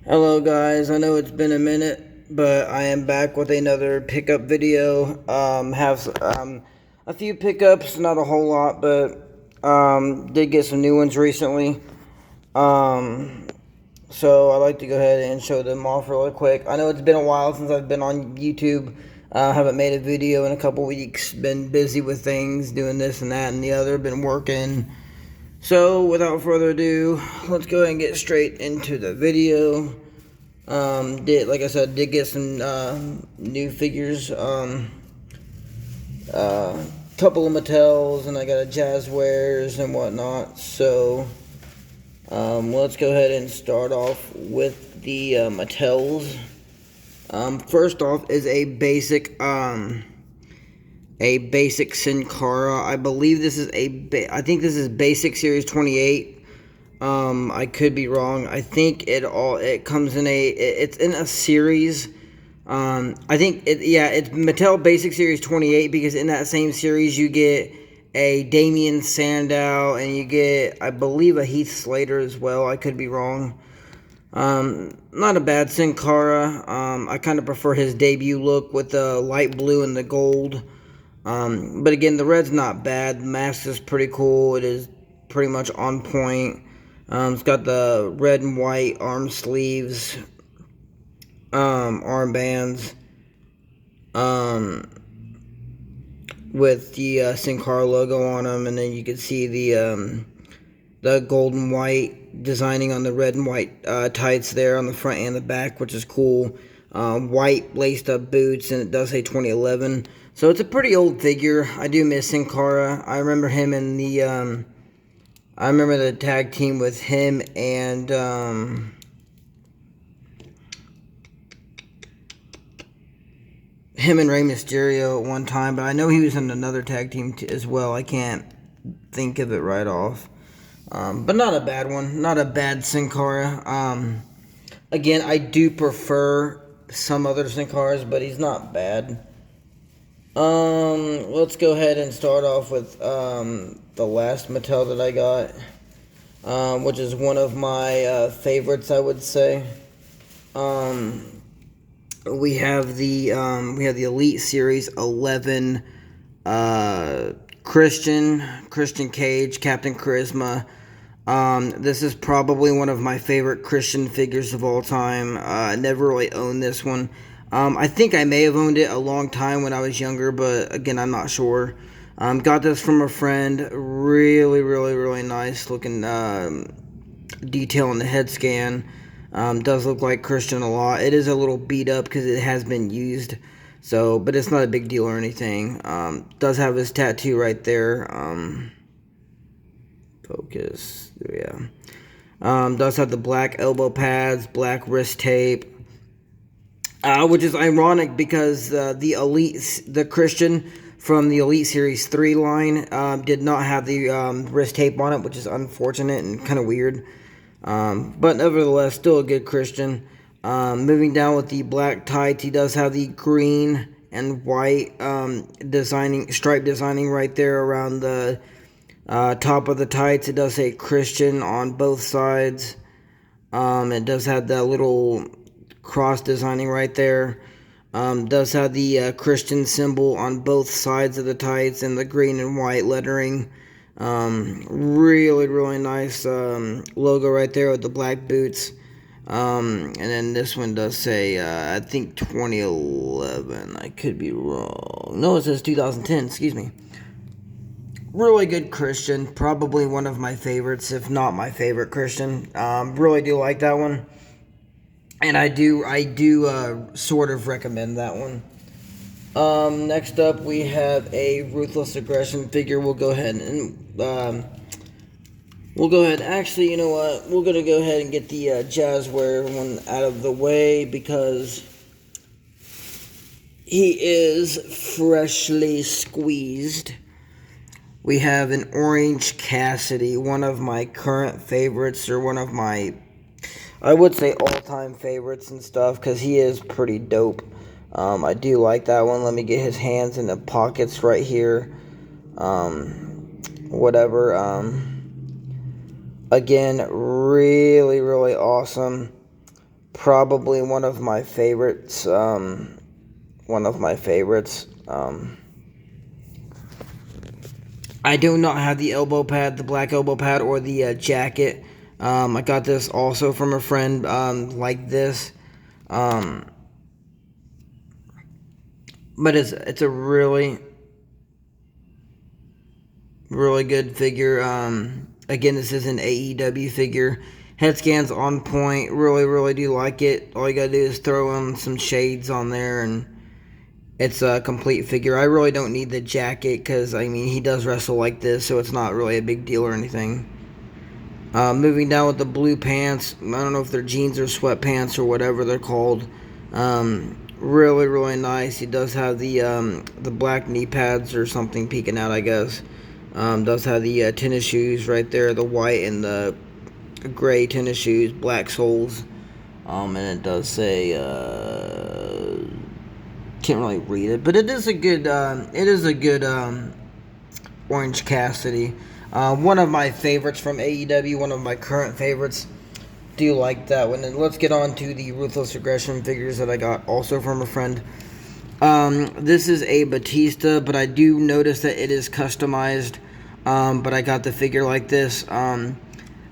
Hello guys, I know it's been a minute, but I am back with another pickup video. Have a few pickups, not a whole lot, but did get some new ones recently. Um, so I like to go ahead and show them off really quick. I know it's been a while since I've been on YouTube. Haven't made a video in a couple weeks. Been busy with things, doing this and that and the other. Been working. So, without further ado, let's go ahead and get straight into the video. Like I said, did get some new figures. Couple of Mattels, and I got a Jazzwares and whatnot. So, let's go ahead and start off with the Mattels. First off is a basic Sin Cara. I believe this is I think this is Basic Series 28. I could be wrong. I think it comes in it's in a series. I think it's Mattel Basic Series 28, because in that same series you get a Damian Sandow and you get, I believe, a Heath Slater as well. I could be wrong. Not a bad Sin Cara. I kind of prefer his debut look with the light blue and the gold. But again, the red's not bad. The mask is pretty cool. It is pretty much on point. It's got the red and white arm sleeves, armbands, with the Sin Cara logo on them, and then you can see the gold and white designing on the red and white tights there on the front and the back, which is cool. White laced up boots, and it does say 2011. So it's a pretty old figure. I do miss Sin Cara. I remember him in the I remember the tag team with him and Rey Mysterio at one time, but I know he was in another tag team as well. I can't think of it right off. But not a bad one. Not a bad Sin Cara. Again, I do prefer some other Sin Caras, but he's not bad. Let's go ahead and start off with the last Mattel that I got, which is one of my favorites, I would say. We have the Elite Series 11 Christian Cage, Captain Charisma. This is probably one of my favorite Christian figures of all time. I never really owned this one. I think I may have owned it a long time when I was younger, but again, I'm not sure. Got this from a friend. Really, really, really nice looking detail on the head scan. Does look like Christian a lot. It is a little beat up because it has been used. So, but it's not a big deal or anything. Does have his tattoo right there. Focus. Yeah. Does have the black elbow pads, black wrist tape. Which is ironic because the Christian from the Elite Series 3 line did not have the wrist tape on it, which is unfortunate and kind of weird. But nevertheless, still a good Christian. Moving down with the black tights, he does have the green and white stripe designing right there around the top of the tights. It does say Christian on both sides. It does have that little cross designing right there. Does have the Christian symbol on both sides of the tights and the green and white lettering. Really, really nice logo right there with the black boots. And then this one does say, I think 2011. I could be wrong. No, it says 2010. Excuse me. Really good Christian. Probably one of my favorites, if not my favorite Christian. Really do like that one. And I do sort of recommend that one. Next up, we have a Ruthless Aggression figure. We'll go ahead and actually, you know what? We're gonna go ahead and get the Jazzware one out of the way because he is freshly squeezed. We have an Orange Cassidy, one of my current favorites, or one of my, I would say, all-time favorites and stuff, because he is pretty dope. I do like that one. Let me get his hands in the pockets right here. Whatever. Again, really, really awesome. Probably one of my favorites. One of my favorites. I do not have the elbow pad, the black elbow pad, or the jacket. I got this also from a friend, like this. But it's a really, really good figure. Again, this is an AEW figure. Head scan's on point. Really, really do like it. All you gotta do is throw in some shades on there, and it's a complete figure. I really don't need the jacket because, I mean, he does wrestle like this, so it's not really a big deal or anything. Moving down with the blue pants. I don't know if they're jeans or sweatpants or whatever they're called. Really, really nice. He does have the black knee pads or something peeking out, I guess. Does have the tennis shoes right there, the white and the gray tennis shoes, black soles. And it does say, can't really read it, but it is a good, Orange Cassidy. One of my favorites from AEW, one of my current favorites. Do like that one. And let's get on to the Ruthless Aggression figures that I got also from a friend. This is a Batista, but I do notice that it is customized. But I got the figure like this.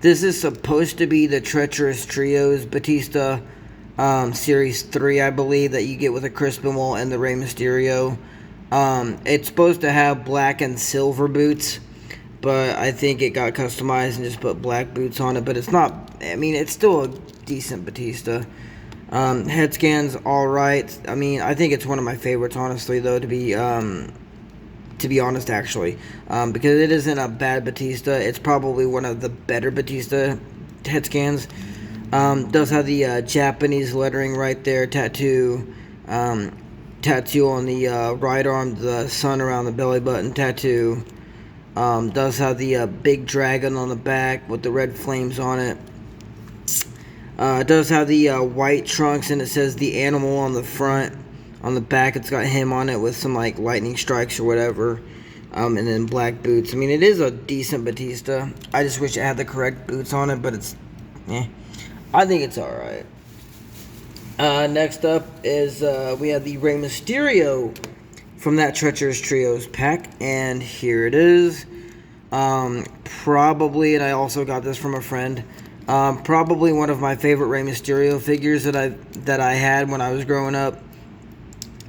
This is supposed to be the Treacherous Trios Batista Series 3, I believe, that you get with a Chris Benoit and the Rey Mysterio. It's supposed to have black and silver boots, but I think it got customized and just put black boots on it. But it's not, I mean, it's still a decent Batista. Head scan's alright. I mean, I think it's one of my favorites, honestly, though, to be honest, actually. Because it isn't a bad Batista. It's probably one of the better Batista head scans. Does have the Japanese lettering right there, tattoo. Tattoo on the right arm, the sun around the belly button tattoo. Does have the big dragon on the back with the red flames on it. Does have the white trunks, and it says the animal on the front. On the back, it's got him on it with some like lightning strikes or whatever. And then black boots. I mean, it is a decent Batista. I just wish it had the correct boots on it, but it's, I think it's alright. Next up is we have the Rey Mysterio from that Treacherous Trios pack, and here it is. Probably, and I also got this from a friend. Probably one of my favorite Rey Mysterio figures that I had when I was growing up.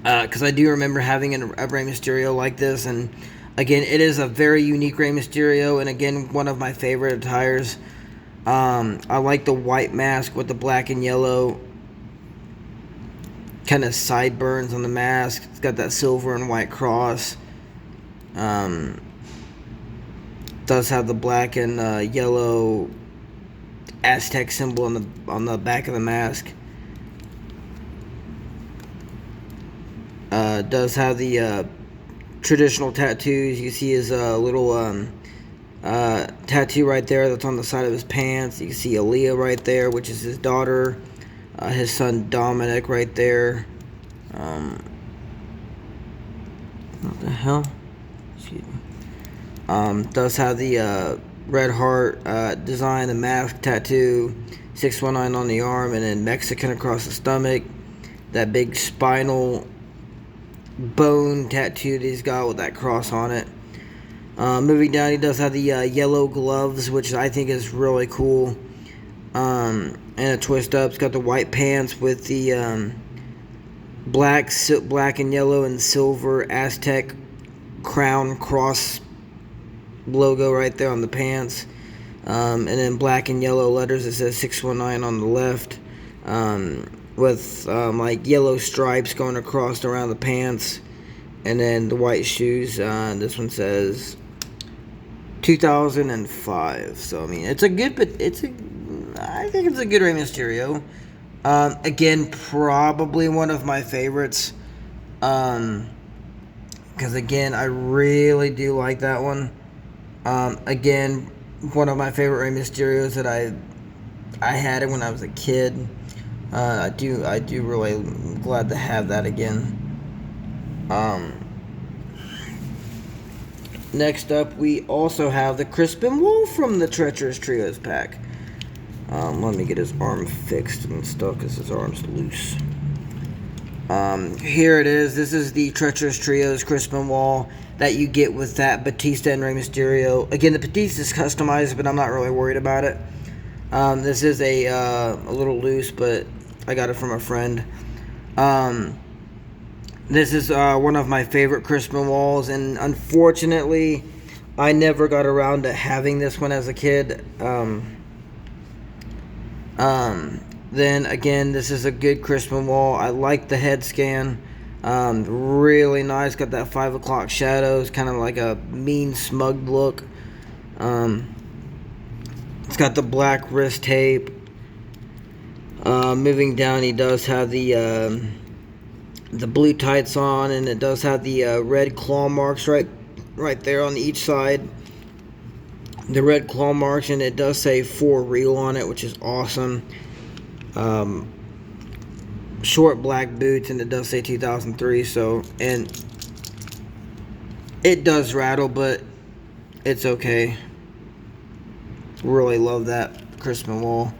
Because I do remember having a Rey Mysterio like this, and again, it is a very unique Rey Mysterio, and again, one of my favorite attires. I like the white mask with the black and yellow kind of sideburns on the mask. It's got that silver and white cross. Does have the black and yellow Aztec symbol on the back of the mask. Does have the traditional tattoos. You see his little tattoo right there that's on the side of his pants. You can see Aaliyah right there, which is his daughter. His son Dominic right there. What the hell? Excuse me. Does have the Red Heart design, the mask tattoo, 619 on the arm, and then Mexican across the stomach. That big spinal bone tattoo that he's got with that cross on it. Moving down, he does have the yellow gloves, which I think is really cool. And a twist up. It's got the white pants with the black and yellow and silver Aztec crown cross logo right there on the pants. And then black and yellow letters that says 619 on the left. With like yellow stripes going across around the pants, and then the white shoes. This one says 2005. So I mean, it's a good, but I think it's a good Rey Mysterio. Again, probably one of my favorites. Because again, I really do like that one. Again, one of my favorite Rey Mysterios that I had it when I was a kid. I do really glad to have that again. Next up, we also have the Crispin Wolf from the Treacherous Trios pack. Let me get his arm fixed and stuff because his arm's loose. Here it is. This is the Treacherous Trios Crispin Wall that you get with that Batista and Rey Mysterio. Again, the Batista is customized, but I'm not really worried about it. This is a little loose, but I got it from a friend. This is one of my favorite Crispin Walls, and unfortunately, I never got around to having this one as a kid. Then again, this is a good Crispin Wall. I like the head scan. Really nice. Got that 5 o'clock shadows, kind of like a mean, smug look. It's got the black wrist tape. Moving down, he does have the blue tights on, and it does have the red claw marks right there on each side. The red claw marks, and it does say "For Real" on it, which is awesome. Short black boots, and it does say 2003. So, and it does rattle, but it's okay. Really love that Crispin Wall.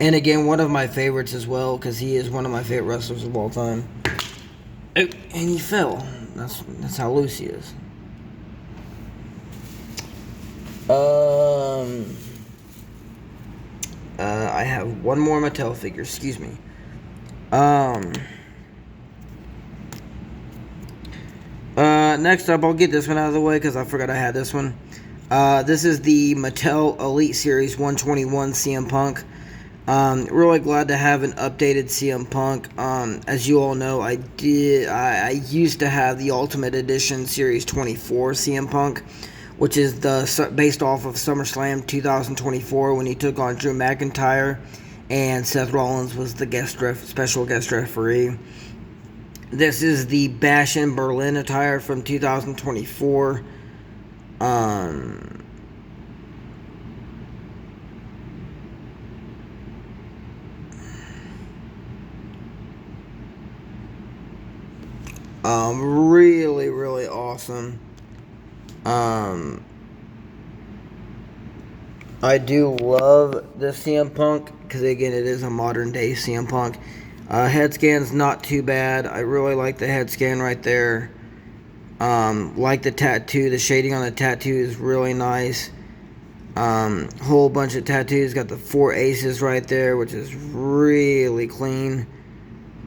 And again, one of my favorites as well, because he is one of my favorite wrestlers of all time. Oh, and he fell. That's how loose he is. I have one more Mattel figure. Excuse me. Next up, I'll get this one out of the way because I forgot I had this one. This is the Mattel Elite Series 121 CM Punk. Really glad to have an updated CM Punk. As you all know, I used to have the Ultimate Edition Series 24 CM Punk, which is based off of SummerSlam 2024 when he took on Drew McIntyre, and Seth Rollins was the special guest referee. This is the Bash in Berlin attire from 2024. Really, really awesome. I do love the CM Punk because, again, it is a modern day CM Punk. Head scan's not too bad. I really like the head scan right there. Like the tattoo. The shading on the tattoo is really nice. Whole bunch of tattoos. Got the 4 aces right there, which is really clean.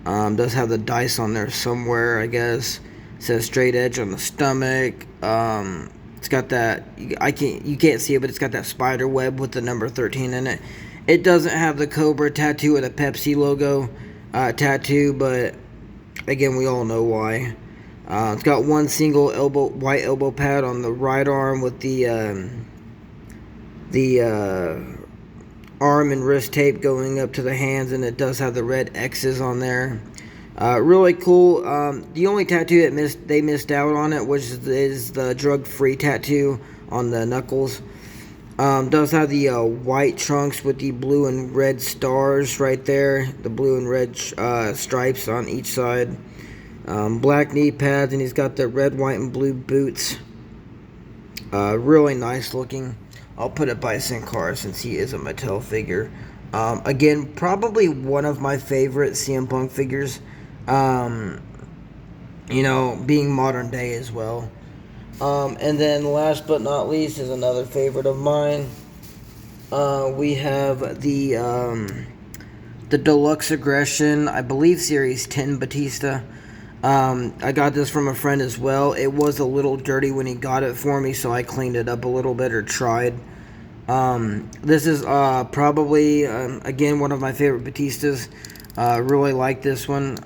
Does have the dice on there somewhere, I guess. It says straight edge on the stomach. It's got that, you can't see it, but it's got that spider web with the number 13 in it. It doesn't have the Cobra tattoo with a Pepsi logo tattoo, but again, we all know why. It's got one single white elbow pad on the right arm with the arm and wrist tape going up to the hands, and it does have the red X's on there. Really cool. The only tattoo that they missed out on it is the drug-free tattoo on the knuckles. Does have the white trunks with the blue and red stars right there. The blue and red stripes on each side. Black knee pads, and he's got the red, white, and blue boots. Really nice looking. I'll put it by Sin Cara since he is a Mattel figure. Again, probably one of my favorite CM Punk figures. Being modern day as well. And then last but not least is another favorite of mine. We have the Deluxe Aggression, I believe Series 10 Batista. I got this from a friend as well. It was a little dirty when he got it for me, so I cleaned it up a little bit, or tried. This is probably, again, one of my favorite Batistas. Really like this one.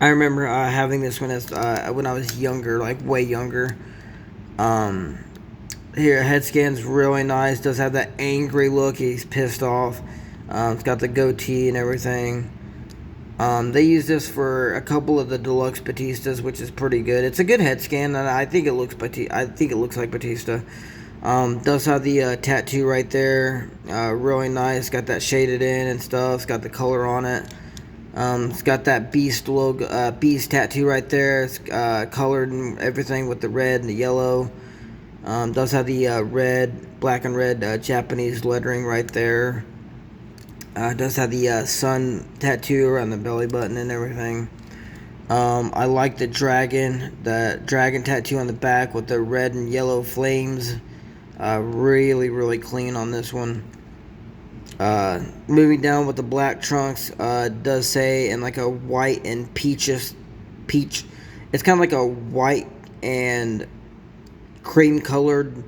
I remember having this one when I was younger, like way younger. Here, head scan's really nice. Does have that angry look. He's pissed off. It's got the goatee and everything. They use this for a couple of the deluxe Batistas, which is pretty good. It's a good head scan, and I think it looks like Batista. Does have the tattoo right there. Really nice. Got that shaded in and stuff. It's got the color on it. It's got that beast logo, beast tattoo right there. It's colored and everything with the red and the yellow. Does have the black and red Japanese lettering right there. Does have the sun tattoo around the belly button and everything. I like the dragon tattoo on the back with the red and yellow flames. Really, really clean on this one. Moving down with the black trunks, does say in like a white and peach. It's kind of like a white and cream colored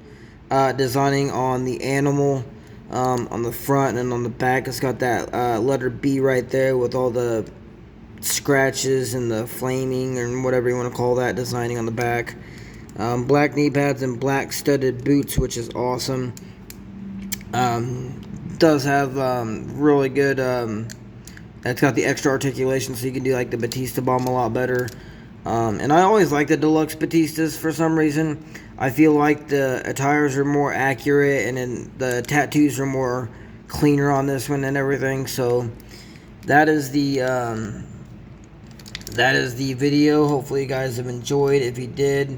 designing on the animal. On the front and on the back, it's got that letter B right there with all the scratches and the flaming and whatever you want to call that designing on the back. Black knee pads and black studded boots, which is awesome. Does have really good. It's got the extra articulation, so you can do like the Batista bomb a lot better. And I always like the deluxe Batistas for some reason. I feel like the attires are more accurate, and then the tattoos are more cleaner on this one and everything. So that is the video. Hopefully you guys have enjoyed. If you did,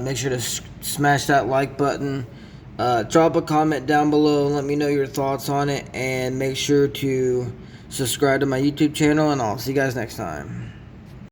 make sure to smash that like button. Drop a comment down below and let me know your thoughts on it, and make sure to subscribe to my YouTube channel, and I'll see you guys next time.